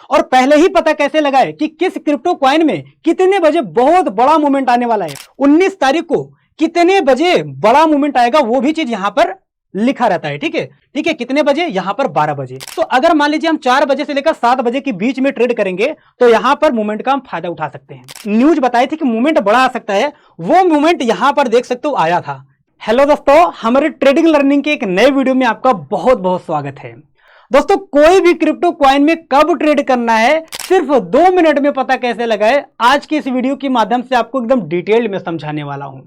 और पहले ही पता कैसे लगाए कि किस क्रिप्टो कॉइन में कितने बजे बहुत बड़ा मूवमेंट आने वाला है। 19 तारीख को कितने बजे बड़ा मूवमेंट आएगा वो भी चीज यहां पर लिखा रहता है। ठीक है, कितने बजे? यहां पर 12 बजे। तो अगर मान लीजिए हम 4 बजे से लेकर 7 बजे के बीच में ट्रेड करेंगे तो यहां पर मूवमेंट का हम फायदा उठा सकते हैं। न्यूज बताई थी कि मूवमेंट बड़ा आ सकता है, वो मूवमेंट यहां पर देख सकते हो आया था। हेलो दोस्तों, हमारे ट्रेडिंग लर्निंग के एक नए वीडियो में आपका बहुत बहुत स्वागत है। दोस्तों, कोई भी क्रिप्टो कॉइन में कब ट्रेड करना है सिर्फ 2 मिनट में पता कैसे लगाए, आज की इस वीडियो के माध्यम से आपको एकदम डिटेल में समझाने वाला हूं।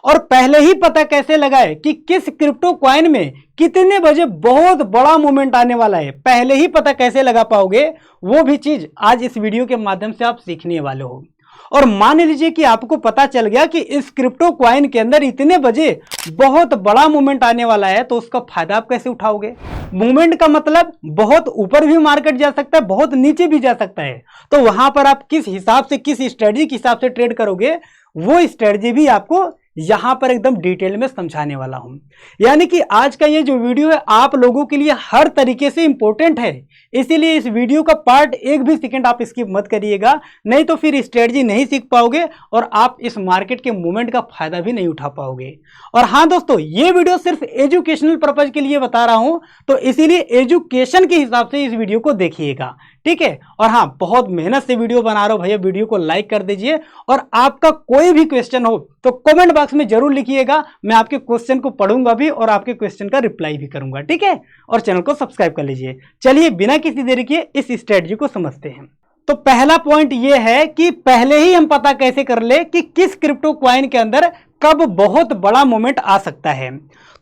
और पहले ही पता कैसे लगाए कि किस क्रिप्टो कॉइन में कितने बजे बहुत बड़ा मूवमेंट आने वाला है, पहले ही पता कैसे लगा पाओगे वो भी चीज आज इस वीडियो के माध्यम से आप सीखने वाले हो। और मान लीजिए कि आपको पता चल गया कि इस क्रिप्टो कॉइन के अंदर इतने बजे बहुत बड़ा मूवमेंट आने वाला है, तो उसका फायदा आप कैसे उठाओगे? मूवमेंट का मतलब बहुत ऊपर भी मार्केट जा सकता है, बहुत नीचे भी जा सकता है। तो वहां पर आप किस हिसाब से, किस स्ट्रेटजी के हिसाब से ट्रेड करोगे, वो स्ट्रेटजी भी आपको यहां पर एकदम डिटेल में समझाने वाला हूं। यानी कि आज का ये जो वीडियो है आप लोगों के लिए हर तरीके से इंपॉर्टेंट है, इसीलिए इस वीडियो का पार्ट एक भी सेकंड आप स्किप मत करिएगा, नहीं तो फिर स्ट्रेटजी नहीं सीख पाओगे और आप इस मार्केट के मूवमेंट का फायदा भी नहीं उठा पाओगे। और हाँ दोस्तों, ये वीडियो सिर्फ एजुकेशनल पर्पज के लिए बता रहा हूं, तो इसीलिए एजुकेशन के हिसाब से इस वीडियो को देखिएगा, ठीक है। और हाँ, बहुत मेहनत से वीडियो बना रहा हूं भैया, वीडियो को लाइक कर दीजिए और आपका कोई भी क्वेश्चन हो तो कमेंट बॉक्स में जरूर लिखिएगा, मैं आपके क्वेश्चन को पढ़ूंगा भी और आपके क्वेश्चन का रिप्लाई भी करूंगा, ठीक है। और चैनल को सब्सक्राइब कर लीजिए। चलिए बिना किसी देरी के इस स्ट्रेटजी को समझते हैं। तो पहला पॉइंट यह है कि पहले ही हम पता कैसे कर ले कि किस क्रिप्टो कॉइन के अंदर कब बहुत बड़ा मूवमेंट आ सकता है।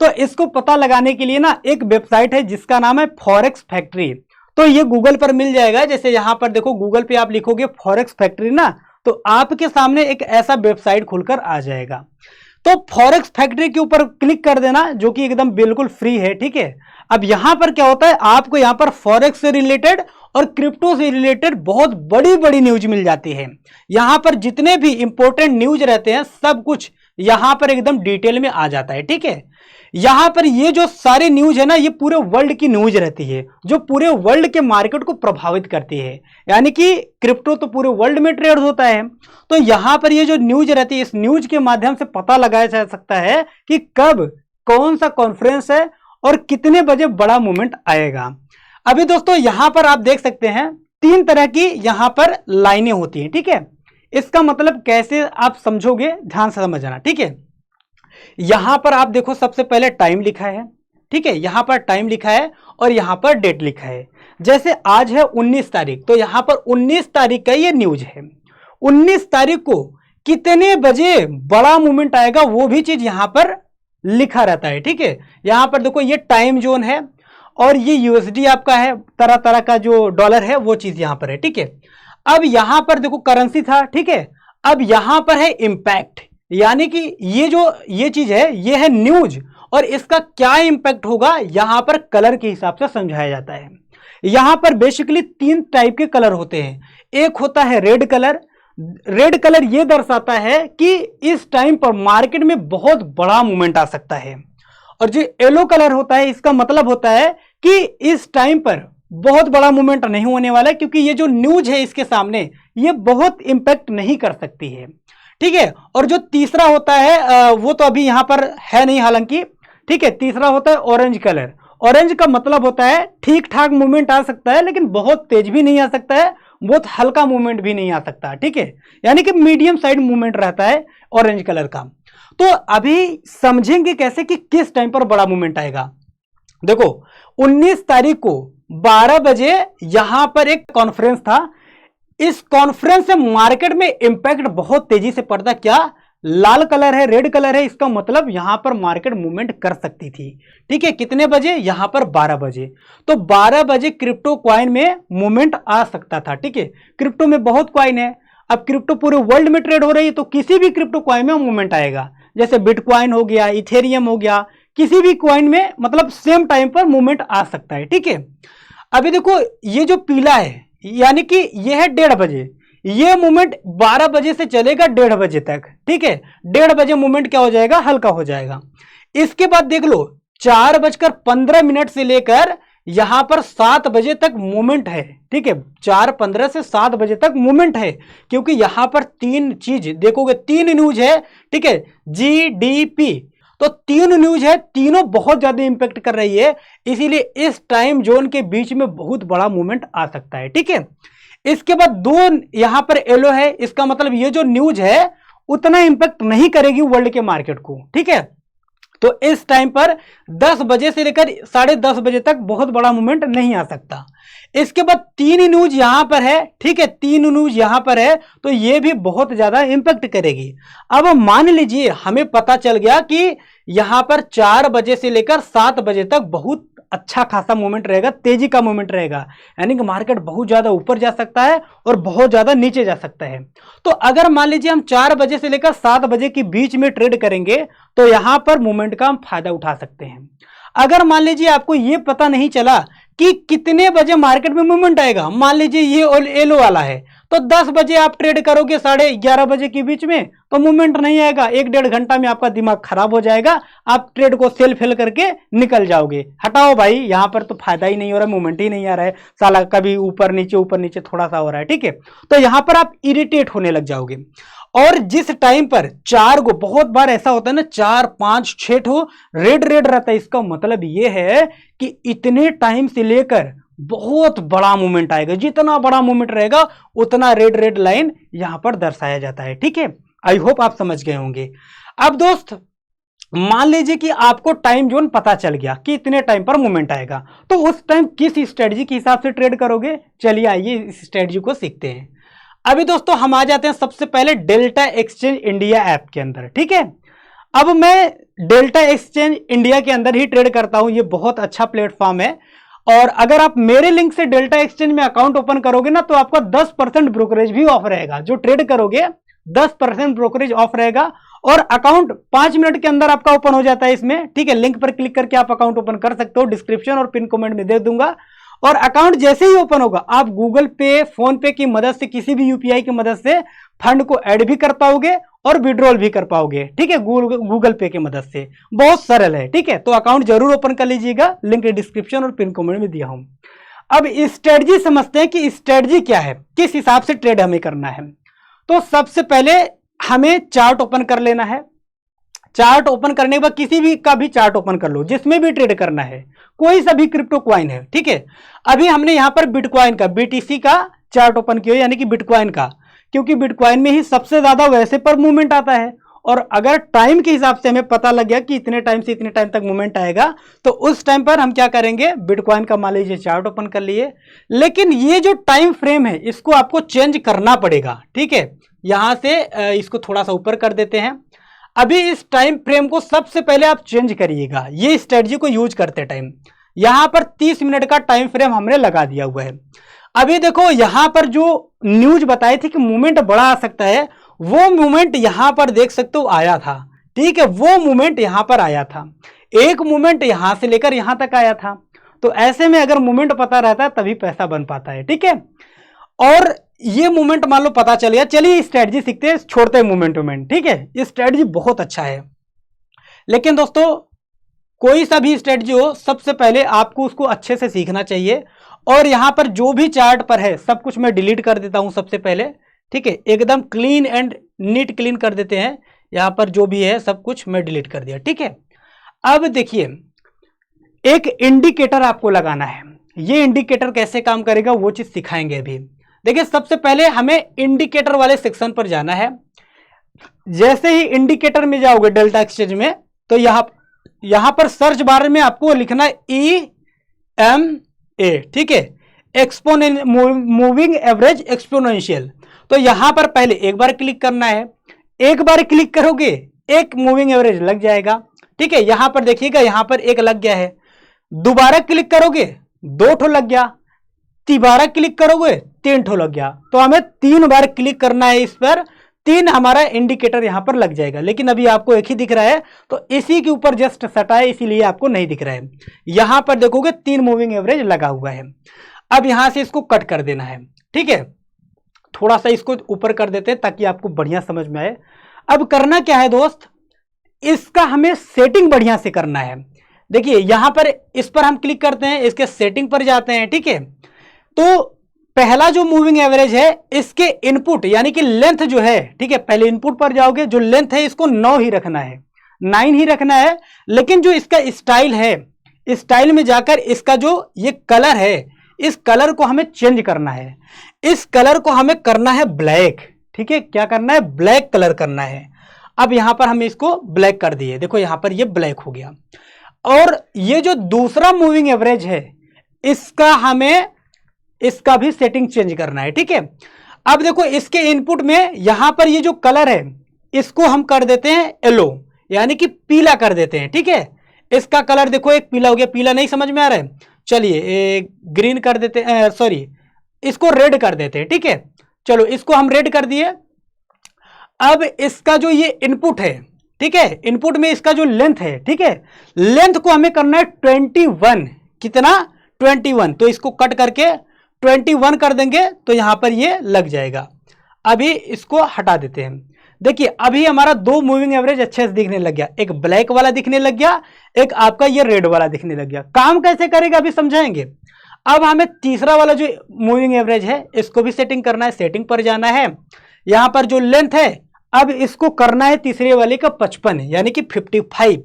तो इसको पता लगाने के लिए ना एक वेबसाइट है जिसका नाम है फॉरेक्स फैक्ट्री। तो ये गूगल पर मिल जाएगा। जैसे यहां पर देखो, गूगल पे आप लिखोगे फॉरेक्स फैक्ट्री ना, तो आपके सामने एक ऐसा वेबसाइट खुलकर आ जाएगा। तो फॉरेक्स फैक्ट्री के ऊपर क्लिक कर देना, जो कि एकदम बिल्कुल फ्री है, ठीक है। अब यहां पर क्या होता है, आपको यहां पर फॉरेक्स से रिलेटेड और क्रिप्टो से रिलेटेड बहुत बड़ी बड़ी न्यूज मिल जाती है। यहां पर जितने भी इंपॉर्टेंट न्यूज रहते हैं सब कुछ यहां पर एकदम डिटेल में आ जाता है, ठीक है। यहां पर ये जो सारे न्यूज है ना, ये पूरे वर्ल्ड की न्यूज रहती है, जो पूरे वर्ल्ड के मार्केट को प्रभावित करती है। यानी कि क्रिप्टो तो पूरे वर्ल्ड में ट्रेड होता है, तो यहां पर ये जो न्यूज रहती है, इस न्यूज के माध्यम से पता लगाया जा सकता है कि कब कौन सा कॉन्फ्रेंस है और कितने बजे बड़ा मूवमेंट आएगा। अभी दोस्तों यहां पर आप देख सकते हैं 3 तरह की यहां पर लाइनें होती हैं, ठीक है। इसका मतलब कैसे आप समझोगे, ध्यान से समझना, ठीक है। यहां पर आप देखो, सबसे पहले टाइम लिखा है, ठीक है। यहां पर टाइम लिखा है और यहां पर डेट लिखा है। जैसे आज है 19 तारीख, तो यहां पर 19 तारीख का ये न्यूज है। 19 तारीख को कितने बजे बड़ा मूवमेंट आएगा वो भी चीज यहां पर लिखा रहता है, ठीक है। यहां पर देखो, ये टाइम जोन है और ये यूएसडी आपका है, तरह तरह का जो डॉलर है वो चीज यहां पर है, ठीक है। अब यहां पर देखो करेंसी था, ठीक है। अब यहां पर है इंपैक्ट, यानी कि ये चीज है, ये है न्यूज और इसका क्या इंपैक्ट होगा यहां पर कलर के हिसाब से समझाया जाता है। यहां पर बेसिकली 3 टाइप के कलर होते हैं। एक होता है रेड कलर। रेड कलर ये दर्शाता है कि इस टाइम पर मार्केट में बहुत बड़ा मूवमेंट आ सकता है। और जो येलो कलर होता है, इसका मतलब होता है कि इस टाइम पर बहुत बड़ा मूवमेंट नहीं होने वाला है, क्योंकि ये जो न्यूज है इसके सामने ये बहुत इंपैक्ट नहीं कर सकती है, ठीक है। और जो तीसरा होता है वो तो अभी यहां पर है नहीं हालांकि, ठीक है। तीसरा होता है ऑरेंज कलर। ऑरेंज का मतलब होता है ठीक ठाक मूवमेंट आ सकता है, लेकिन बहुत तेज भी नहीं आ सकता है, बहुत हल्का मूवमेंट भी नहीं आ सकता, ठीक है। यानी कि मीडियम साइड मूवमेंट रहता है ऑरेंज कलर का। तो अभी समझेंगे कैसे कि किस टाइम पर बड़ा मूवमेंट आएगा। देखो, 19 तारीख को 12 बजे यहां पर एक कॉन्फ्रेंस था। इस कॉन्फ्रेंस से मार्केट में इंपैक्ट बहुत तेजी से पड़ता। क्या? लाल कलर है, रेड कलर है, इसका मतलब यहां पर मार्केट मूवमेंट कर सकती थी, ठीक है। कितने बजे? यहां पर 12 बजे। तो 12 बजे क्रिप्टो कॉइन में मूवमेंट आ सकता था, ठीक है। क्रिप्टो में बहुत कॉइन है, अब क्रिप्टो पूरे वर्ल्ड में ट्रेड हो रही है, तो किसी भी क्रिप्टो कॉइन में मूवमेंट आएगा। जैसे बिटकॉइन हो गया, इथेरियम हो गया, किसी भी कॉइन में मतलब सेम टाइम पर मूवमेंट आ सकता है, ठीक है। अभी देखो, ये जो पीला है यानी कि यह है 1:30 बजे, ये मूवमेंट 12 बजे से चलेगा 1:30 बजे तक, ठीक है। 1:30 बजे मूवमेंट क्या हो जाएगा? हल्का हो जाएगा। इसके बाद देख लो, 4:15 से लेकर यहां पर 7 बजे तक मूवमेंट है, ठीक है, 4:15 से 7 बजे तक मूवमेंट है, क्योंकि यहां पर तीन चीज देखोगे, तीन न्यूज है, ठीक है, जीडीपी, तो तीन न्यूज है, तीनों बहुत ज्यादा इंपैक्ट कर रही है, इसीलिए इस टाइम जोन के बीच में बहुत बड़ा मूवमेंट आ सकता है, ठीक है। इसके बाद दो यहां पर येलो है, इसका मतलब ये जो न्यूज है उतना इंपैक्ट नहीं करेगी वर्ल्ड के मार्केट को, ठीक है। तो इस टाइम पर 10 बजे से लेकर 10:30 बजे तक बहुत बड़ा मूवमेंट नहीं आ सकता। इसके बाद तीन न्यूज यहां पर है, ठीक है, तीन न्यूज यहां पर है, तो ये भी बहुत ज्यादा इंपैक्ट करेगी। अब मान लीजिए हमें पता चल गया कि यहां पर 4 बजे से लेकर 7 बजे तक बहुत अच्छा खासा मूवमेंट रहेगा, तेजी का मूवमेंट रहेगा, यानी कि मार्केट बहुत ज्यादा ऊपर जा सकता है और बहुत ज्यादा नीचे जा सकता है। तो अगर मान लीजिए हम 4 बजे से लेकर 7 बजे के बीच में ट्रेड करेंगे तो यहां पर मूवमेंट का हम फायदा उठा सकते हैं। अगर मान लीजिए आपको यह पता नहीं चला कि कितने बजे मार्केट में मूवमेंट आएगा, मान लीजिए ये येलो वाला है, तो 10 बजे आप ट्रेड करोगे 11:30 बजे के बीच में, तो मूवमेंट नहीं आएगा, 1-1.5 घंटा में आपका दिमाग खराब हो जाएगा, आप ट्रेड को सेल फेल करके निकल जाओगे। हटाओ भाई, यहां पर तो फायदा ही नहीं हो रहा है, मूवमेंट ही नहीं आ रहा है, साला कभी ऊपर नीचे थोड़ा सा हो रहा है, ठीक है। तो यहां पर आप इरिटेट होने लग जाओगे। और जिस टाइम पर चार को, बहुत बार ऐसा होता है ना, 4, 5, 6 ठो रेड रहता है, इसका मतलब यह है कि इतने टाइम से लेकर बहुत बड़ा मूवमेंट आएगा, जितना बड़ा मूवमेंट रहेगा उतना रेड लाइन यहां पर दर्शाया जाता है, ठीक है। आई होप आप समझ गए होंगे। अब दोस्त मान लीजिए कि आपको टाइम जोन पता चल गया कि इतने टाइम पर मूवमेंट आएगा, तो उस टाइम किस स्ट्रेटजी के हिसाब से ट्रेड करोगे, चलिए आइए इस स्ट्रेटजी को सीखते हैं। अभी दोस्तों हम आ जाते हैं सबसे पहले डेल्टा एक्सचेंज इंडिया ऐप के अंदर, ठीक है। अब मैं डेल्टा एक्सचेंज इंडिया के अंदर ही ट्रेड करता हूं, ये बहुत अच्छा प्लेटफॉर्म है, और अगर आप मेरे लिंक से डेल्टा एक्सचेंज में अकाउंट ओपन करोगे ना, तो आपका 10% ब्रोकरेज भी ऑफ रहेगा, जो ट्रेड करोगे 10% ब्रोकरेज ऑफ रहेगा, और अकाउंट 5 मिनट के अंदर आपका ओपन हो जाता है इसमें, ठीक है। लिंक पर क्लिक करके आप अकाउंट ओपन कर सकते हो, डिस्क्रिप्शन और पिन कमेंट में दे दूंगा। और अकाउंट जैसे ही ओपन होगा, आप गूगल पे, फोन पे की मदद से, किसी भी यूपीआई की मदद से फंड को ऐड भी कर पाओगे और विड्रॉल भी कर पाओगे, ठीक है, गूगल पे की मदद से। बहुत सरल है, ठीक है। तो अकाउंट जरूर ओपन कर लीजिएगा, लिंक डिस्क्रिप्शन और पिन कमेंट में दिया हूं। अब स्ट्रेटजी समझते हैं कि स्ट्रेटजी क्या है, किस हिसाब से ट्रेड हमें करना है। तो सबसे पहले हमें चार्ट ओपन कर लेना है। चार्ट ओपन करने के बाद किसी भी का भी चार्ट ओपन कर लो, जिसमें भी ट्रेड करना है, कोई सा भी क्रिप्टो क्वाइन है, ठीक है। अभी हमने यहां पर बिटकॉइन का, बीटीसी का चार्ट ओपन किया, यानी कि बिटकॉइन का, क्योंकि बिटकॉइन में ही सबसे ज्यादा वैसे पर मूवमेंट आता है, और अगर टाइम के हिसाब से हमें पता लग गया कि इतने टाइम से इतने टाइम तक मूवमेंट आएगा, तो उस टाइम पर हम क्या करेंगे, बिटकॉइन का मान लीजिए चार्ट ओपन कर लिए। लेकिन ये जो टाइम फ्रेम है इसको आपको चेंज करना पड़ेगा, ठीक है। यहां से इसको थोड़ा सा ऊपर कर देते हैं। अभी इस टाइम फ्रेम को सबसे पहले आप चेंज करिएगा, ये स्ट्रेटजी को यूज करते टाइम। यहां पर 30 मिनट का टाइम फ्रेम हमने लगा दिया हुआ है। अभी देखो यहां पर जो न्यूज बताई थी कि मूवमेंट बड़ा आ सकता है, वो मूवमेंट यहां पर देख सकते हो आया था, ठीक है, वो मूवमेंट यहां पर आया था। एक मूवमेंट यहां से लेकर यहां तक आया था। तो ऐसे में अगर मूवमेंट पता रहता है तभी पैसा बन पाता है, ठीक है। और ये मूवमेंट मान लो पता चल गया, चलिए स्ट्रेटजी सीखते हैं, छोड़ते हैं मूवमेंट, ठीक है। ये स्ट्रेटजी बहुत अच्छा है, लेकिन दोस्तों कोई सा भी स्ट्रेटजी हो, सबसे पहले आपको उसको अच्छे से सीखना चाहिए। और यहां पर जो भी चार्ट पर है सब कुछ मैं डिलीट कर देता हूं सबसे पहले, ठीक है, एकदम क्लीन एंड नीट क्लीन कर देते हैं। यहां पर जो भी है सब कुछ मैं डिलीट कर दिया, ठीक है। अब देखिए एक इंडिकेटर आपको लगाना है, ये इंडिकेटर कैसे काम करेगा वो चीज सिखाएंगे अभी। देखिए सबसे पहले हमें इंडिकेटर वाले सेक्शन पर जाना है। जैसे ही इंडिकेटर में जाओगे डेल्टा एक्सचेंज में, तो यहां पर सर्च बार में आपको लिखना है EMA, ठीक है, मूविंग एवरेज एक्सपोनेंशियल। तो यहां पर पहले एक बार क्लिक करना है, एक बार क्लिक करोगे एक मूविंग एवरेज लग जाएगा, ठीक है। यहां पर देखिएगा, यहां पर एक लग गया है, दोबारा क्लिक करोगे 2 ठो लग गया, तिबारा क्लिक करोगे 3 ठो लग गया। तो हमें 3 बार क्लिक करना है इस पर, 3 हमारा इंडिकेटर यहां पर लग जाएगा। लेकिन अभी आपको एक ही दिख रहा है, तो इसी के ऊपर जस्ट सटा है, इसीलिए आपको नहीं दिख रहा है। यहां पर देखोगे 3 मूविंग एवरेज लगा हुआ है। अब यहां से इसको कट कर देना है, ठीक है, थोड़ा सा इसको ऊपर कर देते हैं ताकि आपको बढ़िया समझ में आए। अब करना क्या है दोस्त, इसका हमें सेटिंग बढ़िया से करना है। देखिए यहां पर इस पर हम क्लिक करते हैं, इसके सेटिंग पर जाते हैं, ठीक है। तो पहला जो मूविंग एवरेज है इसके इनपुट यानी कि लेंथ जो है, ठीक है, पहले इनपुट पर जाओगे, जो लेंथ है इसको 9 ही रखना है, 9 ही रखना है। लेकिन जो इसका स्टाइल है, स्टाइल में जाकर इसका जो ये कलर है, इस कलर को हमें चेंज करना है। इस कलर को हमें करना है ब्लैक, ठीक है, क्या करना है, ब्लैक कलर करना है। अब यहां पर हम इसको ब्लैक कर दिए, देखो यहां पर ये ब्लैक हो गया। और ये जो दूसरा मूविंग एवरेज है इसका हमें इसका भी सेटिंग चेंज करना है, ठीक है। अब देखो इसके इनपुट में यहां पर ये जो कलर है इसको हम कर देते हैं येलो, यानी कि पीला कर देते हैं, ठीक है। इसका कलर देखो एक पीला हो गया, पीला नहीं समझ में आ रहा है, चलिए ग्रीन कर देते हैं, सॉरी इसको रेड कर देते हैं, ठीक है। चलो इसको हम रेड कर दिए। अब इसका जो ये इनपुट है, ठीक है, इनपुट में इसका जो लेंथ है, ठीक है, लेंथ को हमें करना है 21, कितना 21, तो इसको कट करके 21 कर देंगे तो यहां पर ये लग जाएगा। अभी इसको हटा देते हैं। देखिए अभी हमारा दो मूविंग एवरेज अच्छे से दिखने लग गया, एक ब्लैक वाला दिखने लग गया, एक आपका ये रेड वाला दिखने लग गया। काम कैसे करेगा अभी समझाएंगे। अब हमें तीसरा वाला जो मूविंग एवरेज है इसको भी सेटिंग करना है, सेटिंग पर जाना है, यहां पर जो लेंथ है अब इसको करना है तीसरे वाले का 55 यानी कि 55,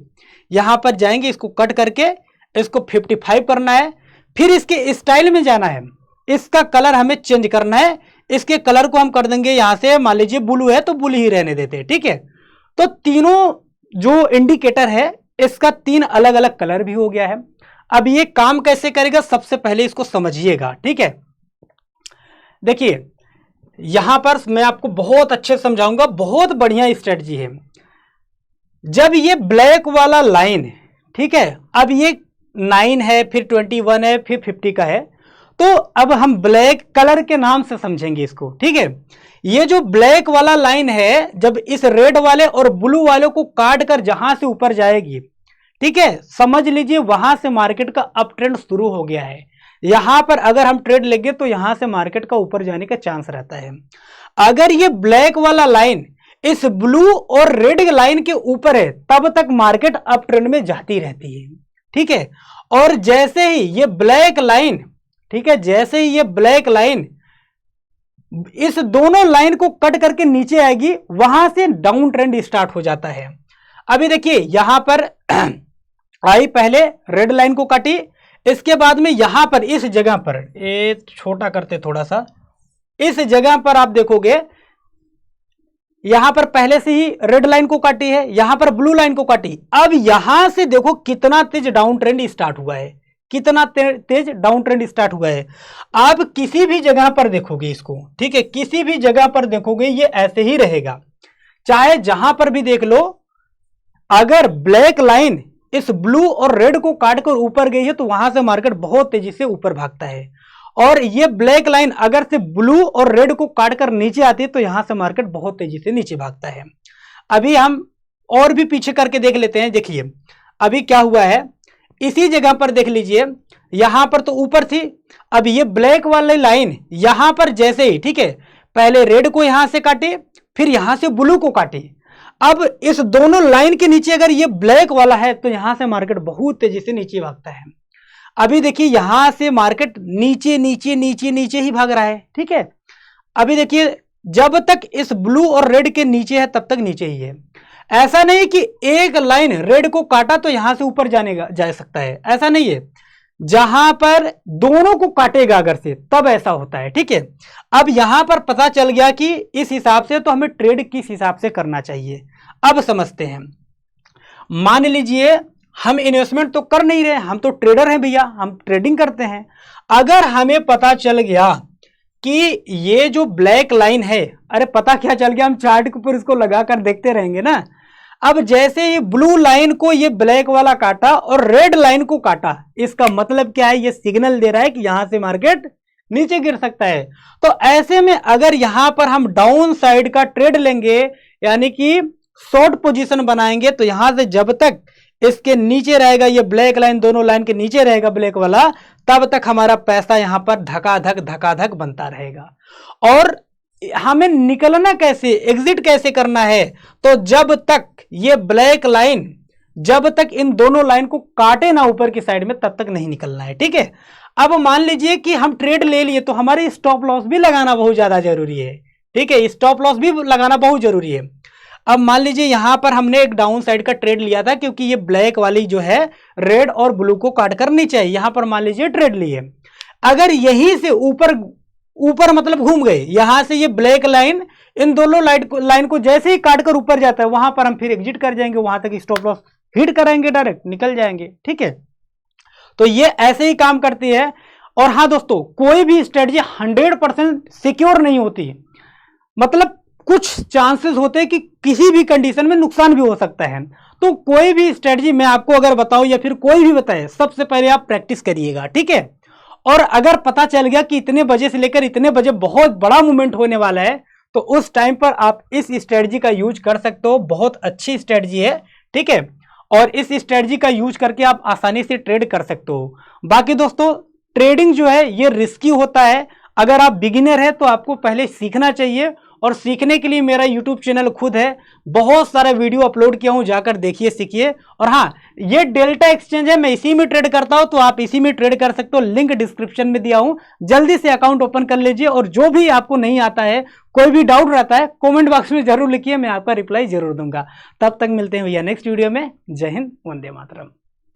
यहां पर जाएंगे, इसको कट करके इसको 55 करना है। फिर इसके स्टाइल में जाना है, इसका कलर हमें चेंज करना है, इसके कलर को हम कर देंगे यहां से, मान लीजिए ब्लू है तो ब्लू ही रहने देते हैं, ठीक है। तो तीनों जो इंडिकेटर है इसका 3 अलग अलग कलर भी हो गया है। अब ये काम कैसे करेगा सबसे पहले इसको समझिएगा, ठीक है। देखिए यहां पर मैं आपको बहुत अच्छे से समझाऊंगा, बहुत बढ़िया स्ट्रेटजी है। जब ये ब्लैक वाला लाइन, ठीक है, अब ये 9 है, फिर 21 है, फिर 50 का है, तो अब हम ब्लैक कलर के नाम से समझेंगे इसको, ठीक है। ये जो ब्लैक वाला लाइन है जब इस रेड वाले और ब्लू वाले को काट कर जहां से ऊपर जाएगी, ठीक है, समझ लीजिए वहां से मार्केट का अप ट्रेंड शुरू हो गया है। यहां पर अगर हम ट्रेड लेंगे तो यहां से मार्केट का ऊपर जाने का चांस रहता है। अगर ये ब्लैक वाला लाइन इस ब्लू और रेड लाइन के ऊपर है तब तक मार्केट अप ट्रेंड में जाती रहती है, ठीक है। और जैसे ही ये ब्लैक लाइन, ठीक है, जैसे ही ये ब्लैक लाइन इस दोनों लाइन को कट करके नीचे आएगी वहां से डाउन ट्रेंड स्टार्ट हो जाता है। अभी देखिए यहां पर आई, पहले रेड लाइन को काटी, इसके बाद में यहां पर इस जगह पर, ये छोटा करते थोड़ा सा, इस जगह पर आप देखोगे यहां पर पहले से ही रेड लाइन को काटी है, यहां पर ब्लू लाइन को काटी। अब यहां से देखो कितना तेज डाउन ट्रेंड स्टार्ट हुआ है, कितना तेज डाउन ट्रेंड स्टार्ट हुआ है। आप किसी भी जगह पर देखोगे इसको, ठीक है, किसी भी जगह पर देखोगे ये ऐसे ही रहेगा, चाहे जहां पर भी देख लो। अगर ब्लैक लाइन इस ब्लू और रेड को काटकर ऊपर गई है तो वहां से मार्केट बहुत तेजी से ऊपर भागता है, और ये ब्लैक लाइन अगर से ब्लू और रेड को काटकर नीचे आती है तो यहां से मार्केट बहुत तेजी से नीचे भागता है। अभी हम और भी पीछे करके देख लेते हैं। देखिए अभी क्या हुआ है, इसी जगह पर देख लीजिए, यहां पर तो ऊपर थी, अब ये ब्लैक वाली लाइन यहां पर जैसे ही, ठीक है, पहले रेड को यहां से काटे, फिर यहां से ब्लू को काटे। अब इस दोनों लाइन के नीचे अगर ये ब्लैक वाला है तो यहां से मार्केट बहुत तेजी से नीचे भागता है। अभी देखिए यहां से मार्केट नीचे नीचे नीचे नीचे ही भाग रहा है, ठीक है। अभी देखिए जब तक इस ब्लू और रेड के नीचे है तब तक नीचे ही है। ऐसा नहीं कि एक लाइन रेड को काटा तो यहां से ऊपर जा सकता है, ऐसा नहीं है। जहां पर दोनों को काटेगा अगर से तब ऐसा होता है, ठीक है। अब यहां पर पता चल गया कि इस हिसाब से तो हमें ट्रेड किस हिसाब से करना चाहिए। अब समझते हैं। मान लीजिए हम इन्वेस्टमेंट तो कर नहीं रहे, हम तो ट्रेडर हैं भैया, हम ट्रेडिंग करते हैं। अगर हमें पता चल गया कि ये जो ब्लैक लाइन है, अरे पता क्या चल गया, हम चार्ट के ऊपर इसको लगाकर देखते रहेंगे ना। अब जैसे ही ब्लू लाइन को ये ब्लैक वाला काटा और रेड लाइन को काटा, इसका मतलब क्या है, ये सिग्नल दे रहा है कि यहां से मार्केट नीचे गिर सकता है। तो ऐसे में अगर यहां पर हम डाउन साइड का ट्रेड लेंगे यानी कि शॉर्ट पोजीशन बनाएंगे तो यहां से जब तक इसके नीचे रहेगा, ये ब्लैक लाइन दोनों लाइन के नीचे रहेगा ब्लैक वाला, तब तक हमारा पैसा यहां पर धकाधक बनता रहेगा। और हमें निकलना कैसे, एग्जिट कैसे करना है, तो जब तक ये ब्लैक लाइन जब तक इन दोनों लाइन को काटे ना ऊपर की साइड में तब तक नहीं निकलना है, ठीक है। अब मान लीजिए कि हम ट्रेड ले लिए तो हमारे स्टॉप लॉस भी लगाना बहुत ज्यादा जरूरी है, ठीक है, स्टॉप लॉस भी लगाना बहुत जरूरी है। अब मान लीजिए यहां पर हमने एक डाउन साइड का ट्रेड लिया था, क्योंकि ये ब्लैक वाली जो है रेड और ब्लू को काट कर नहीं चाहिए, यहां पर मान लीजिए ट्रेड लिए। अगर यहीं से ऊपर मतलब घूम गए, यहां से ये ब्लैक लाइन इन दोनों लाइन को जैसे ही काट कर ऊपर जाता है वहां पर हम फिर एग्जिट कर जाएंगे, वहां तक स्टॉप लॉस हिट कराएंगे, डायरेक्ट निकल जाएंगे, ठीक है। तो ये ऐसे ही काम करती है। और हाँ दोस्तों, कोई भी स्ट्रेटजी 100% सिक्योर नहीं होती, मतलब कुछ चांसेस होते हैं कि किसी भी कंडीशन में नुकसान भी हो सकता है। तो कोई भी स्ट्रेटजी मैं आपको अगर बताऊं या फिर कोई भी बताए, सबसे पहले आप प्रैक्टिस करिएगा, ठीक है। और अगर पता चल गया कि इतने बजे से लेकर इतने बजे बहुत बड़ा मूवमेंट होने वाला है, तो उस टाइम पर आप इस स्ट्रेटजी का यूज कर सकते हो, बहुत अच्छी स्ट्रेटजी है, ठीक है। और इस स्ट्रेटजी का यूज करके आप आसानी से ट्रेड कर सकते हो। बाकी दोस्तों, ट्रेडिंग जो है ये रिस्की होता है। अगर आप बिगिनर है तो आपको पहले सीखना चाहिए, और सीखने के लिए मेरा यूट्यूब चैनल खुद है, बहुत सारा वीडियो अपलोड किया हूं, जाकर देखिए, सीखिए। और हाँ, ये डेल्टा एक्सचेंज है, मैं इसी में ट्रेड करता हूं, तो आप इसी में ट्रेड कर सकते हो, लिंक डिस्क्रिप्शन में दिया हूं, जल्दी से अकाउंट ओपन कर लीजिए। और जो भी आपको नहीं आता है, कोई भी डाउट रहता है, कमेंट बॉक्स में जरूर लिखिए, मैं आपका रिप्लाई जरूर दूंगा। तब तक मिलते हैं भैया नेक्स्ट वीडियो में। जय हिंद, वंदे मातरम।